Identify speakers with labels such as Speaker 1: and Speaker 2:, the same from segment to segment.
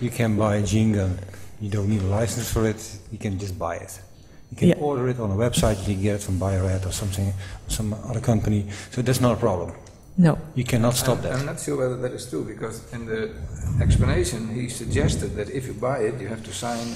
Speaker 1: You can buy a gene gun. You don't need a license for it. You can just buy it. You can order it on a website. You can get it from Bio-Rad or something, some other company. So that's not a problem.
Speaker 2: No.
Speaker 1: You cannot stop that.
Speaker 3: I'm not sure whether that is true, because in the explanation he suggested that if you buy it, you have to sign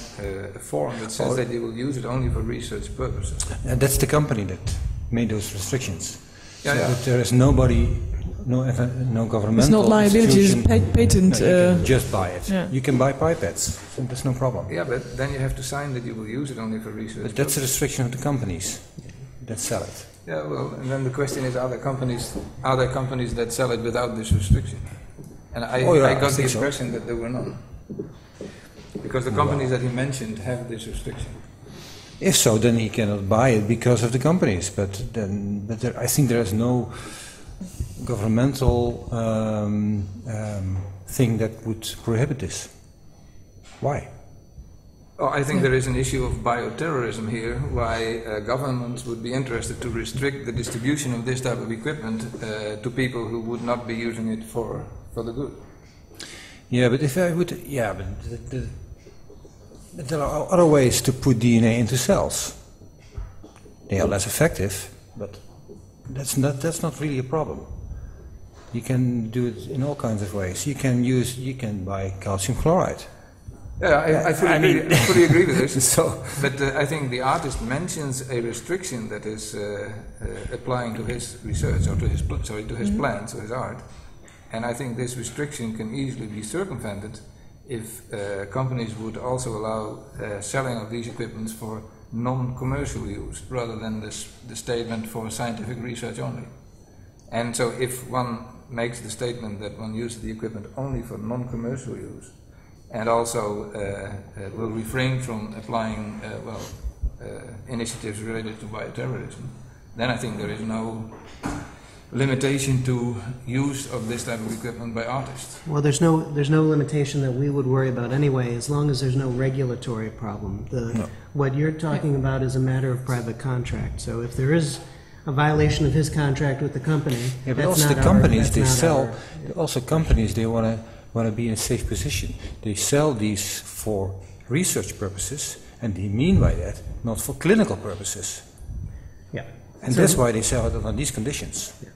Speaker 3: a form that says that you will use it only for research purposes.
Speaker 1: And that's the company that made those restrictions.
Speaker 3: Yeah,
Speaker 1: so
Speaker 3: yeah.
Speaker 1: There is nobody, no governmental
Speaker 2: It's not liability, it's patent.
Speaker 1: No, you can just buy it.
Speaker 2: Yeah.
Speaker 1: You can buy pipettes, so there's no problem.
Speaker 3: Yeah, but then you have to sign that you will use it only for research.
Speaker 1: But that's a restriction of the companies that sell it.
Speaker 3: Yeah, well, and then the question is, are there companies that sell it without this restriction? And I got the impression that there were none. Because the companies that he mentioned have this restriction.
Speaker 1: If so, then he cannot buy it because of the companies. But I think there is no governmental thing that would prohibit this. Why?
Speaker 3: Oh, I think there is an issue of bioterrorism here, why governments would be interested to restrict the distribution of this type of equipment to people who would not be using it for the good.
Speaker 1: Yeah, but if I would, but there are other ways to put DNA into cells. They are less effective, but that's not really a problem. You can do it in all kinds of ways. You can buy calcium chloride.
Speaker 3: Yeah, I fully agree with this. But I think the artist mentions a restriction that is applying to his research, or to his plans, or his art. And I think this restriction can easily be circumvented if companies would also allow selling of these equipments for non-commercial use, rather than the statement for scientific research only. And so if one makes the statement that one uses the equipment only for non-commercial use, and also will refrain from applying initiatives related to bioterrorism, then I think there is no limitation to use of this type of equipment by artists.
Speaker 4: Well, there's no limitation that we would worry about anyway, as long as there's no regulatory problem. What you're talking about is a matter of private contract. So if there is a violation of his contract with the company,
Speaker 1: but also the companies they sell. Also, companies they want to be in a safe position. They sell these for research purposes, and they mean by that not for clinical purposes.
Speaker 4: Yeah.
Speaker 1: And so that's why they sell it on these conditions.
Speaker 4: Yeah.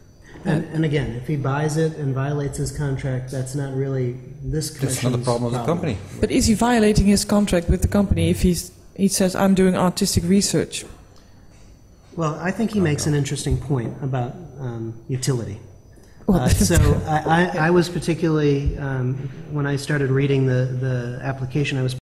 Speaker 4: And again, if he buys it and violates his contract, that's not really this commission's
Speaker 1: That's not the problem of the company.
Speaker 2: But is he violating his contract with the company if he says, I'm doing artistic research?
Speaker 4: Well, I think he makes an interesting point about utility.
Speaker 2: So
Speaker 4: I was particularly, when I started reading the application, I was